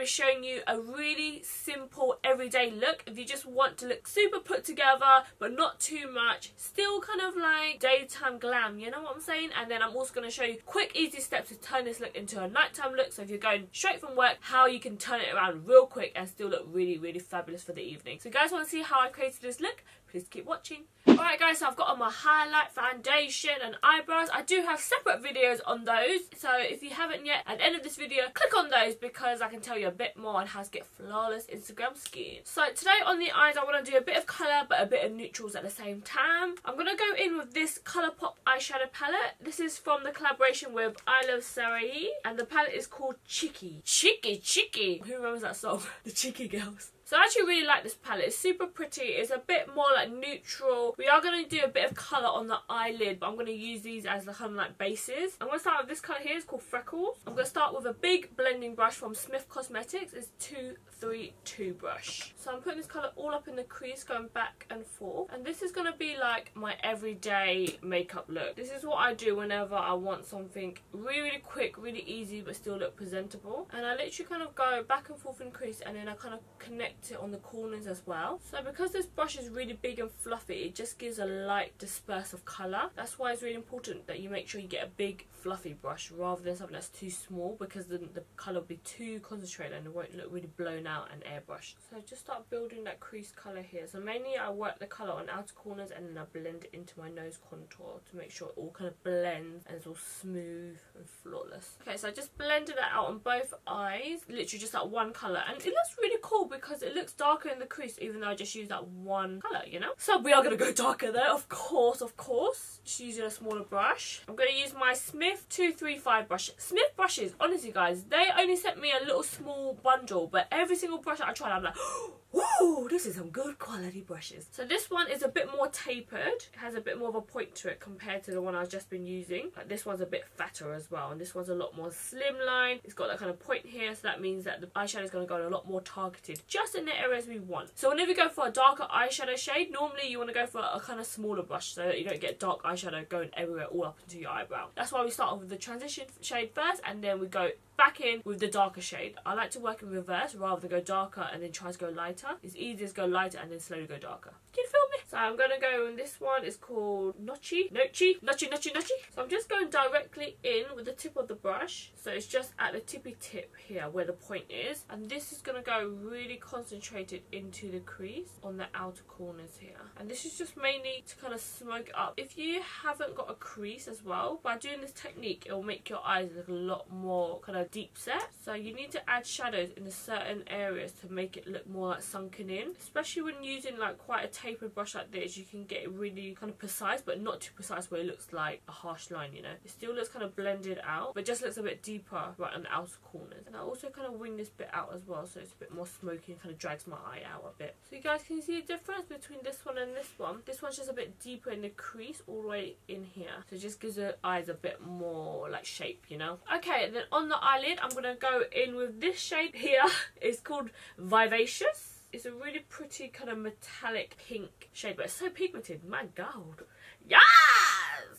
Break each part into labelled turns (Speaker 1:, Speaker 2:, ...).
Speaker 1: showing you a really simple everyday look. If you just want to look super put together but not too much, still kind of like daytime glam, you know what I'm saying? And then I'm also going to show you quick easy steps to turn this look into a nighttime look. So if you're going straight from work, how you can turn it around real quick and still look really, really fabulous for the evening. So if you guys want to see how I created this look, please keep watching. Alright guys, so I've got on my highlight, foundation and eyebrows. I do have separate videos on those, so if you haven't yet, at the end of this video, click on those because I can tell you a bit more on how to get flawless Instagram skin. So today on the eyes, I want to do a bit of colour but a bit of neutrals at the same time. I'm going to go in with this Colourpop eyeshadow palette. This is from the collaboration with Emelie Cyréus and the palette is called Chic-y. Chic-y. Who remembers that song? The Chic-y girls. So I actually really like this palette. It's super pretty. It's a bit more like neutral. We are going to do a bit of colour on the eyelid, but I'm going to use these as the kind of like bases. I'm going to start with this colour here. It's called Freckles. I'm going to start with a big blending brush from Smith Cosmetics. It's 232 brush. So I'm putting this colour all up in the crease, going back and forth. And this is going to be like my everyday makeup look. This is what I do whenever I want something really, really quick, really easy, but still look presentable. And I literally kind of go back and forth in the crease, and then I kind of connect it on the corners as well. So because this brush is really big and fluffy, it just gives a light disperse of colour. That's why it's really important that you make sure you get a big fluffy brush rather than something that's too small, because then the colour will be too concentrated and it won't look really blown out and airbrushed. So just start building that crease colour here. So mainly I work the colour on outer corners and then I blend it into my nose contour to make sure it all kind of blends and it's all smooth and flawless. Okay, so I just blended that out on both eyes, literally just that one colour, and it looks really cool because it looks darker in the crease even though I just used that one colour, you know? So we are going to go darker there, of course. Just using a smaller brush. I'm going to use my Smith 235 brush. Smith brushes, honestly guys, they only sent me a little small bundle, but every single brush that I tried, I'm like, whoa, this is some good quality brushes. So this one is a bit more tapered. It has a bit more of a point to it compared to the one I've just been using. Like this one's a bit fatter as well, and this one's a lot more slimline. It's got that kind of point here, so that means that the eyeshadow is going to go a lot more targeted, just in the areas we want. So whenever you go for a darker eyeshadow shade, normally you want to go for a kind of smaller brush so that you don't get dark eyeshadow going everywhere all up into your eyebrow. That's why we start off with the transition shade first, and then we go back in with the darker shade. I like to work in reverse rather than go darker and then try to go lighter. It's easier to go lighter and then slowly go darker. Can you feel me? So I'm going to go in this one. It's called Nochi. So I'm just going directly in with the tip of the brush. So it's just at the tippy tip here where the point is. And this is going to go really concentrated into the crease on the outer corners here. And this is just mainly to kind of smoke it up. If you haven't got a crease as well, by doing this technique, it will make your eyes look a lot more kind of deep set. So you need to add shadows in certain areas to make it look more like sunken in. Especially when using like quite a tapered brush like this, you can get it really kind of precise, but not too precise where it looks like a harsh line, you know. It still looks kind of blended out, but just looks a bit deeper right on the outer corners. And I also kind of wing this bit out as well, so it's a bit more smoky and kind of drags my eye out a bit. So you guys can see the difference between this one and this one. This one's just a bit deeper in the crease all the way in here, so it just gives the eyes a bit more like shape, you know. Okay, and then on the eyelid, I'm gonna go in with this shade here. It's called Vivacious. It's a really pretty kind of metallic pink shade, but it's so pigmented. My god. Yes!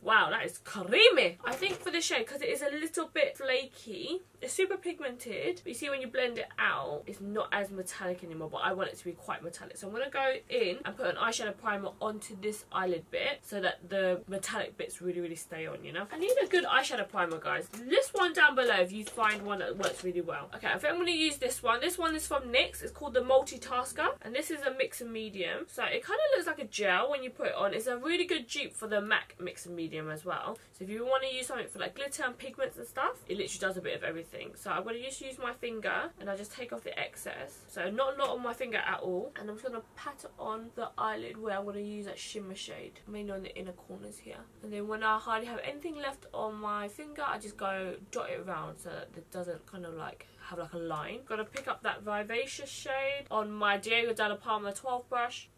Speaker 1: Wow, that is creamy. I think for this shade, because it is a little bit flaky, it's super pigmented, but you see when you blend it out, it's not as metallic anymore, but I want it to be quite metallic. So I'm going to go in and put an eyeshadow primer onto this eyelid bit so that the metallic bits really, really stay on, you know. I need a good eyeshadow primer, guys. List one down below if you find one that works really well. Okay, I think I'm going to use this one. This one is from NYX. It's called the Multitasker, and this is a mix and medium. So it kind of looks like a gel when you put it on. It's a really good dupe for the MAC mix and medium as well. So if you want to use something for like glitter and pigments and stuff, it literally does a bit of everything. So I'm going to just use my finger and I just take off the excess. So not a lot on my finger at all. And I'm just going to pat it on the eyelid where I'm going to use that shimmer shade, mainly on the inner corners here. And then when I hardly have anything left on my finger, I just go dot it around so that it doesn't kind of like have like a line. Got to pick up that Vivacious shade on my Dalla Palma 12 brush.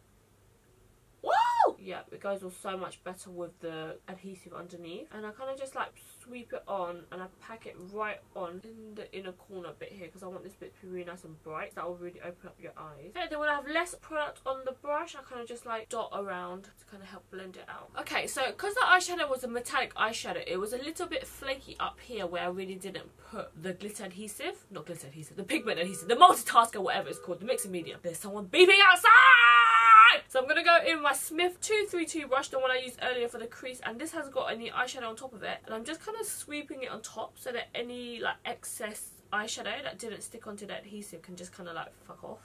Speaker 1: Woo! Yeah, it goes on so much better with the adhesive underneath. And I kind of just like sweep it on and I pack it right on in the inner corner bit here because I want this bit to be really nice and bright. That will really open up your eyes. Okay, then when I have less product on the brush, I kind of just like dot around to kind of help blend it out. Okay, so because the eyeshadow was a metallic eyeshadow, it was a little bit flaky up here where I really didn't put the glitter adhesive. Not glitter adhesive, the pigment adhesive, the multitasker, whatever it's called, the mixing medium. There's someone beeping outside! So I'm going to go in my Smith 232 brush, the one I used earlier for the crease, and this has got any eyeshadow on top of it, and I'm just kind of sweeping it on top so that any like excess eyeshadow that didn't stick onto the adhesive can just kind of like fuck off.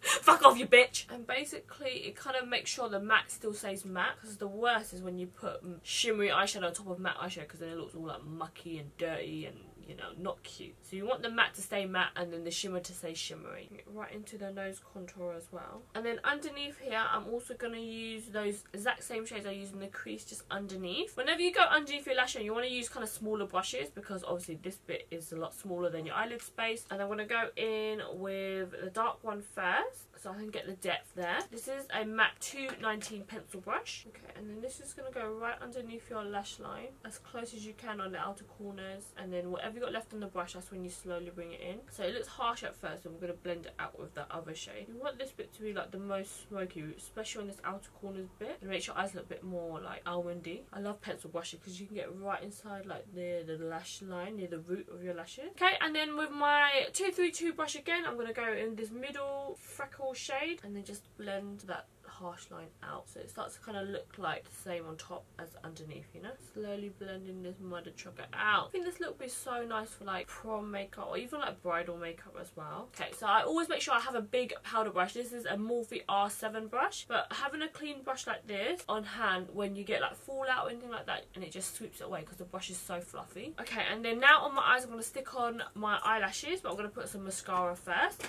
Speaker 1: Fuck off, you bitch! And basically it kind of makes sure the matte still stays matte, because the worst is when you put shimmery eyeshadow on top of matte eyeshadow, because then it looks all like mucky and dirty and, you know, not cute. So you want the matte to stay matte and then the shimmer to stay shimmery. Right into the nose contour as well. And then underneath here, I'm also going to use those exact same shades I use in the crease just underneath. Whenever you go underneath your lash line, you want to use kind of smaller brushes because obviously this bit is a lot smaller than your eyelid space. And I'm going to go in with the dark one first, so I can get the depth there. This is a MAC 219 pencil brush. Okay, and then this is going to go right underneath your lash line, as close as you can on the outer corners. And then whatever you got left on the brush, that's when you slowly bring it in. So it looks harsh at first, and we're going to blend it out with the other shade. You want this bit to be like the most smoky, especially on this outer corners bit. It makes your eyes look a bit more like almondy. I love pencil brushes because you can get right inside, like near the lash line, near the root of your lashes. Okay, and then with my 232 brush again, I'm going to go in this middle freckle shade and then just blend that harsh line out so it starts to kind of look like the same on top as underneath, you know. Slowly blending this mother trucker out. I think this look would be so nice for like prom makeup or even like bridal makeup as well. Okay, so I always make sure I have a big powder brush. This is a Morphe R7 brush, but having a clean brush like this on hand when you get like fallout or anything like that, and it just sweeps it away because the brush is so fluffy. Okay, and then now on my eyes I'm going to stick on my eyelashes, but I'm going to put some mascara first.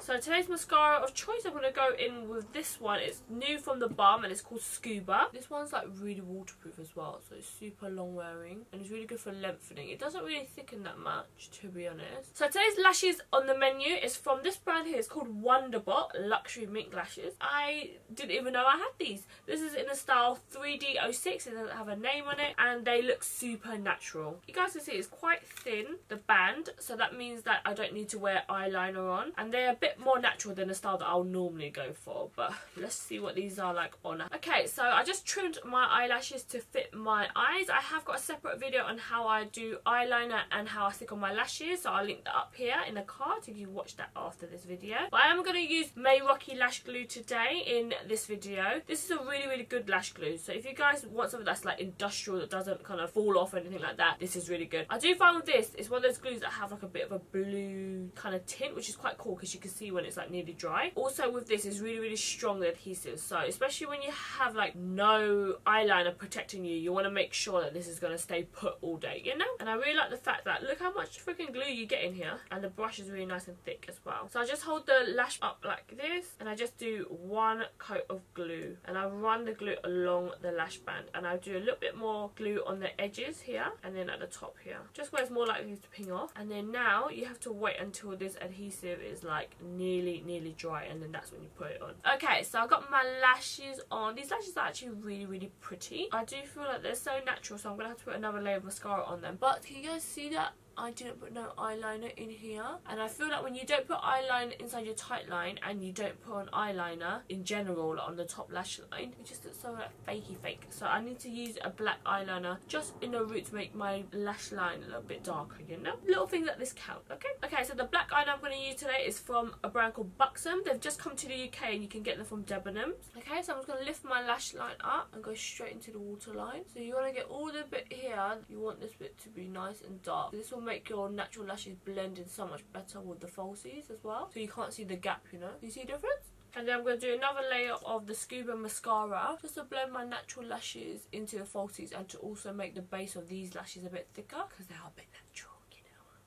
Speaker 1: So today's mascara of choice, I'm going to go in with this one. It's new from the Balm and it's called Scuba. This one's like really waterproof as well, so it's super long wearing and it's really good for lengthening. It doesn't really thicken that much, to be honest. So today's lashes on the menu is from this brand here. It's called Wonderbot Luxury Mink Lashes. I didn't even know I had these. This is in the style 3D06. It doesn't have a name on it and they look super natural. You guys can see it's quite thin, the band, so that means that I don't need to wear eyeliner on, and they're a bit more natural than the style that I'll normally go for, but let's see what these are like on. Okay, so I just trimmed my eyelashes to fit my eyes. I have got a separate video on how I do eyeliner and how I stick on my lashes, so I'll link that up here in the card if you watch that after this video. But I am going to use May Rocky lash glue today in this video. This is a really good lash glue, so if you guys want something that's like industrial that doesn't kind of fall off or anything like that, this is really good. I do find with this, it's one of those glues that have like a bit of a blue kind of tint, which is quite cool because you can see when it's like nearly dry. Also with this is really strong adhesive, so especially when you have like no eyeliner protecting you, you want to make sure that this is going to stay put all day, you know. And I really like the fact that look how much freaking glue you get in here, and the brush is really nice and thick as well. So I just hold the lash up like this and I just do one coat of glue and I run the glue along the lash band, and I do a little bit more glue on the edges here and then at the top here, just where it's more likely to ping off. And then now you have to wait until this adhesive is like nearly dry, and then that's when you put it on. Okay, so I got my lashes on. These lashes are actually really pretty. I do feel like they're so natural, so I'm gonna have to put another layer of mascara on them. But can you guys see that I didn't put no eyeliner in here? And I feel like when you don't put eyeliner inside your tight line and you don't put on eyeliner in general, like on the top lash line, it just looks so like fakey fake. So I need to use a black eyeliner just in the root to make my lash line a little bit darker, you know. Little things like this count, okay? Okay, so the black eyeliner I'm going to use today is from a brand called Buxom. They've just come to the UK and you can get them from Debenhams. Okay, so I'm just going to lift my lash line up and go straight into the waterline. So you want to get all the bit here, you want this bit to be nice and dark. This will make your natural lashes blend in so much better with the falsies as well, so you can't see the gap, you know. Do you see a difference? And then I'm going to do another layer of the Scuba mascara just to blend my natural lashes into the falsies and to also make the base of these lashes a bit thicker because they are a bit natural.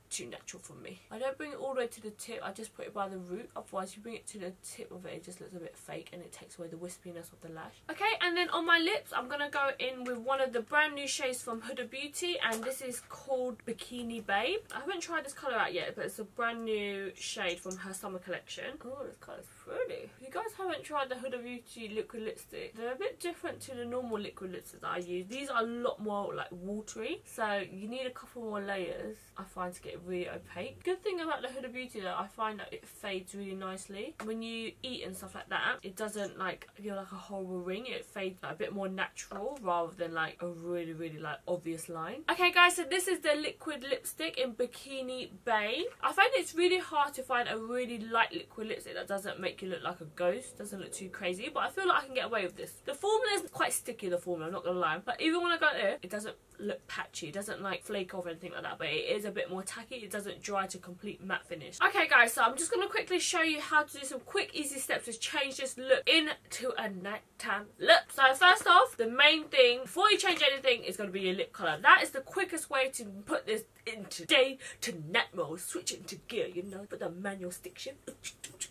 Speaker 1: Too natural for me. I don't bring it all the way to the tip, I just put it by the root, otherwise if you bring it to the tip of it, it just looks a bit fake and it takes away the wispiness of the lash. Okay, and then on my lips I'm going to go in with one of the brand new shades from Hudabeauty, and this is called Bikini Babe. I haven't tried this colour out yet, but it's a brand new shade from her summer collection. Oh, this colour's pretty. you guys haven't tried the Hudabeauty liquid lipstick, they're a bit different to the normal liquid lipsticks that I use. These are a lot more like watery, so you need a couple more layers, I find, to get it really opaque. Good thing about the Hudabeauty though, I find that it fades really nicely. When you eat and stuff like that, it doesn't like feel like a horrible ring. It fades like a bit more natural rather than like a really like obvious line. Okay guys, so this is the liquid lipstick in Bikini Bay. I find it's really hard to find a really light liquid lipstick that doesn't make you look like a ghost, doesn't look too crazy, but I feel like I can get away with this. The formula is quite sticky, the formula, I'm not gonna lie, but even when I go there, it doesn't look patchy, it doesn't like flake off or anything like that, but it is a bit more tacky, it doesn't dry to complete matte finish. Okay guys, so I'm just gonna quickly show you how to do some quick easy steps to change this look into a nighttime look. So first off, the main thing before you change anything is going to be your lip colour. That is the quickest way to put this into day to night mode. Switch it into gear, you know, put the manual stick shift.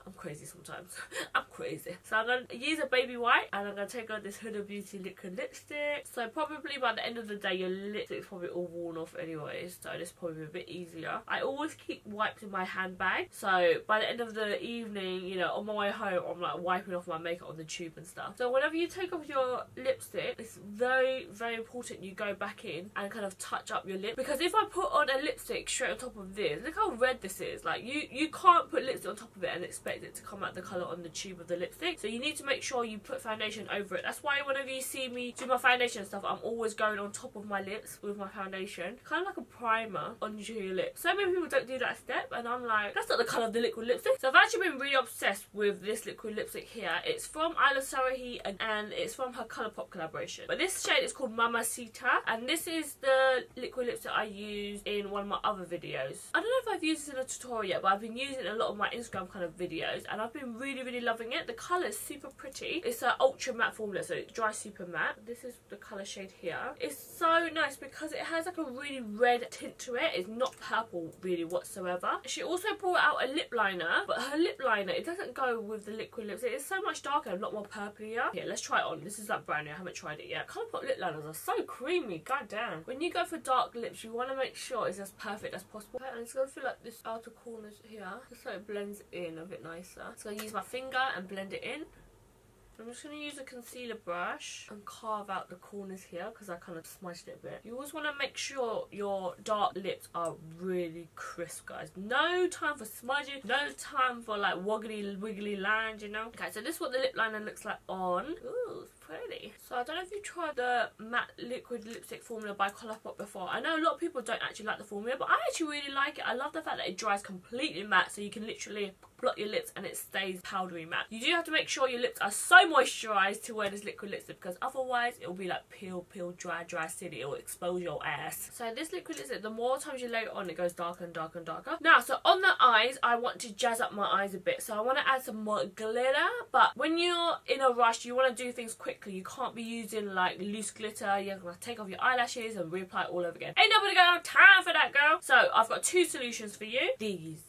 Speaker 1: I'm crazy sometimes. I'm crazy. So I'm going to use a baby white and I'm going to take on this Huda Beauty liquid lipstick. So probably by the end of the day your lipstick's probably all worn off anyways, so this probably a bit easier. I always keep wipes in my handbag, so by the end of the evening, you know, on my way home I'm like wiping off my makeup on the tube and stuff. So whenever you take off your lipstick, it's very important you go back in and kind of touch up your lip, because if I put on a lipstick straight on top of this, look how red this is. Like you can't put lipstick on top of it and expect it to come out the colour on the tube of the lipstick, so you need to make sure you put foundation over it. That's why whenever you see me do my foundation and stuff, I'm always going on top of my lips with my foundation, kind of like a primer onto your lips. So many people don't do that step and I'm like, that's not the colour of the liquid lipstick. So I've actually been really obsessed with this liquid lipstick here. It's from Emelie Cyréus and it's from her Colourpop collaboration, but this shade is called Mamacita, and this is the liquid lipstick I used in one of my other videos. I don't know if I've used this in a tutorial yet, but I've been using it in a lot of my Instagram kind of videos and I've been really loving it. The colour is super pretty. It's an ultra matte formula, so it dries super matte. This is the colour shade here. It's so nice because it has like a really red tint to it. It's not purple really whatsoever. She also brought out a lip liner, but her lip liner, it doesn't go with the liquid lipstick. It's so much darker and a lot more purplier. Yeah, let's try it on. This is like brand new. I haven't tried it yet. Colourpop lip liners are so creamy. God damn. When you go for dark lips, you want to make sure it's as perfect as possible. And it's going to feel like this outer corners here, just so it blends in a bit nicer. So I use my finger and blend it in. I'm just going to use a concealer brush and carve out the corners here because I kind of smudged it a bit. You always want to make sure your dark lips are really crisp, guys. No time for smudging, no time for like wiggly lines, you know. Okay, so this is what the lip liner looks like on. Ooh, it's pretty. So I don't know if you tried the matte liquid lipstick formula by Colourpop before. I know a lot of people don't actually like the formula, but I actually really like it. I love the fact that it dries completely matte, so you can literally blot your lips and it stays powdery matte. You do have to make sure your lips are so moisturised to wear this liquid lipstick, because otherwise it will be like peel, dry city. It will expose your ass. So this liquid lipstick, the more times you lay it on, it goes darker and darker and darker. Now, so on the eyes, I want to jazz up my eyes a bit. So I want to add some more glitter, but when you're in a rush, you want to do things quickly. You can't be using like loose glitter. You're going to take off your eyelashes and reapply it all over again. Ain't nobody got no time for that, girl. So I've got two solutions for you. These.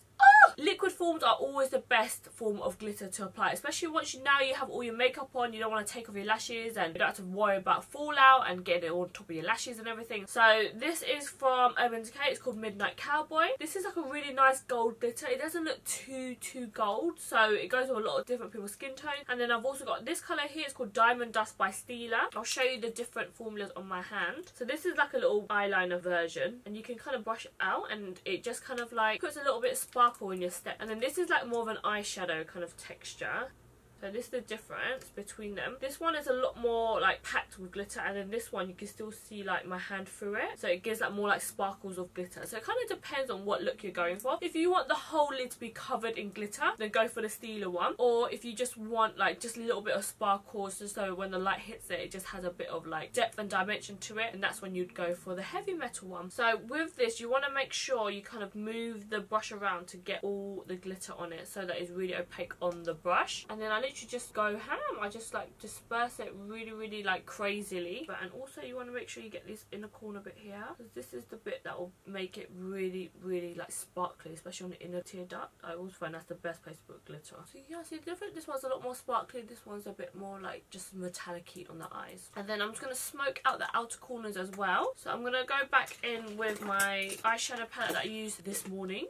Speaker 1: Liquid forms are always the best form of glitter to apply, especially once you have all your makeup on. You don't want to take off your lashes and you don't have to worry about fallout and getting it all on top of your lashes and everything. So this is from Decay. It's called Midnight Cowboy. This is like a really nice gold glitter. It doesn't look too gold, so it goes with a lot of different people's skin tone. And then I've also got this colour here. It's called Diamond Dust by Stile. I'll show you the different formulas on my hand. So this is like a little eyeliner version, and you can kind of brush it out and it just kind of like puts a little bit of sparkle in your step. And then this is like more of an eyeshadow kind of texture. So this is the difference between them. This one is a lot more like packed with glitter, and then this one you can still see like my hand through it, so it gives like more like sparkles of glitter. So it kind of depends on what look you're going for. If you want the whole lid to be covered in glitter, then go for the Stile one, or if you just want like just a little bit of sparkles, just so when the light hits it, it just has a bit of like depth and dimension to it, and that's when you'd go for the heavy metal one. So with this, you want to make sure you kind of move the brush around to get all the glitter on it, so that it's really opaque on the brush. And then I literally just go ham. I just like disperse it really like crazily. And also you want to make sure you get this inner corner bit here, because this is the bit that will make it really like sparkly, especially on the inner tear duct. I always find that's the best place to put glitter. So yeah, see the difference. This one's a lot more sparkly, this one's a bit more like just metallic-y on the eyes. And then I'm just going to smoke out the outer corners as well. So I'm going to go back in with my eyeshadow palette that I used this morning.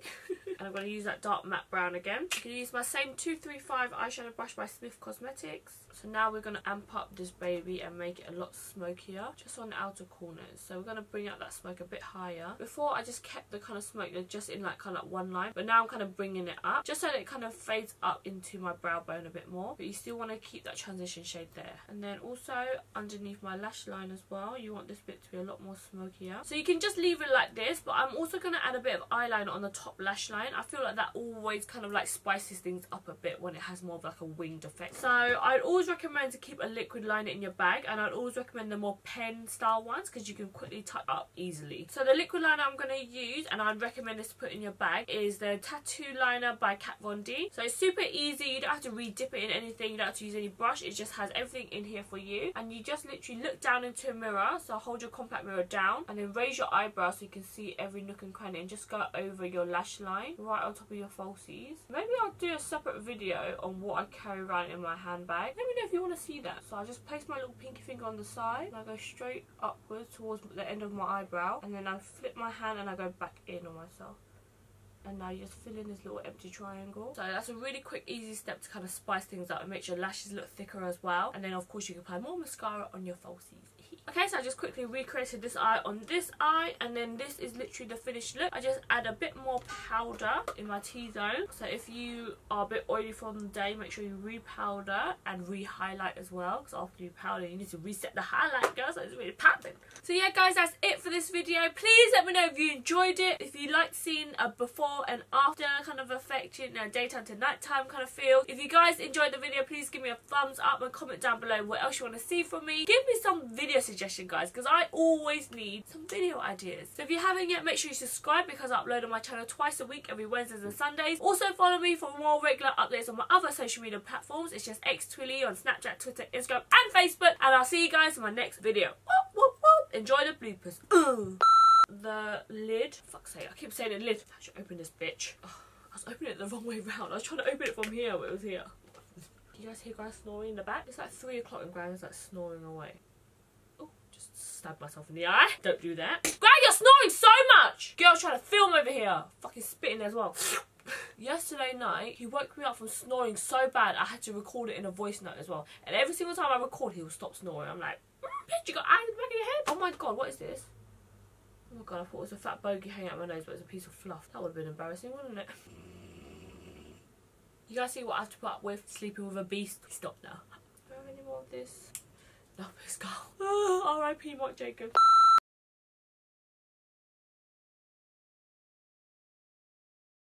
Speaker 1: And I'm going to use that dark matte brown again. You can use my same 235 eyeshadow brush by by Smith Cosmetics. So now we're going to amp up this baby and make it a lot smokier, just on the outer corners. So we're going to bring out that smoke a bit higher. Before I just kept the kind of smoke just in like kind of one line, but now I'm kind of bringing it up just so that it kind of fades up into my brow bone a bit more, but you still want to keep that transition shade there. And then also underneath my lash line as well, you want this bit to be a lot more smokier. So you can just leave it like this, but I'm also going to add a bit of eyeliner on the top lash line. I feel like that always kind of like spices things up a bit when it has more of like a winged effect. So I'd always recommend to keep a liquid liner in your bag, and I'd always recommend the more pen style ones because you can quickly touch up easily. So the liquid liner I'm going to use, and I'd recommend this to put in your bag, is the Tattoo Liner by Kat Von D. So it's super easy, you don't have to re-dip it in anything, you don't have to use any brush, it just has everything in here for you. And you just literally look down into a mirror, so hold your compact mirror down and then raise your eyebrow so you can see every nook and cranny, and just go over your lash line right on top of your falsies. Maybe I'll do a separate video on what I carry around in my handbag. Let me know if you want to see that. So I just place my little pinky finger on the side and I go straight upwards towards the end of my eyebrow, and then I flip my hand and I go back in on myself. And now you just fill in this little empty triangle. So that's a really quick, easy step to kind of spice things up and make your lashes look thicker as well. And then of course you can apply more mascara on your falsies. Okay, so I just quickly recreated this eye on this eye, and then this is literally the finished look. I just add a bit more powder in my T-zone. So if you are a bit oily from the day, make sure you re-powder and re-highlight as well, because after you powder you need to reset the highlight, girl, so it's really popping. So yeah guys, that's it for this video. Please let me know if you enjoyed it, if you liked seeing a before and after kind of effect, you know, daytime to nighttime kind of feel. If you guys enjoyed the video, please give me a thumbs up and comment down below what else you want to see from me. Give me some video suggestion guys, because I always need some video ideas. So if you haven't yet, make sure you subscribe, because I upload on my channel twice a week, every Wednesdays and Sundays. Also follow me for more regular updates on my other social media platforms. It's just Thuyl on Snapchat, Twitter, Instagram and Facebook, and I'll see you guys in my next video. Whoop, whoop, whoop. Enjoy the bloopers. The lid, fuck's sake, I keep saying the lid. I should open this bitch. Oh, I was opening it the wrong way round. I was trying to open it from here, but it was here. You guys hear guys snoring in the back? It's like 3 o'clock and Gran's like snoring away. Oh, just stabbed myself in the eye. Don't do that. Gran, you're snoring so much! Girl's trying to film over here. Fucking spitting as well. Yesterday night, he woke me up from snoring so bad I had to record it in a voice note as well. And every single time I record, he will stop snoring. I'm like, bitch, you got eyes in the back of your head? Oh my god, what is this? Oh my god, I thought it was a fat bogey hanging out my nose, but it's a piece of fluff. That would have been embarrassing, wouldn't it? You guys see what I have to put up with sleeping with a beast? Stop now. Do I have any more of this? No, it's gone. R.I.P. Marc Jacob.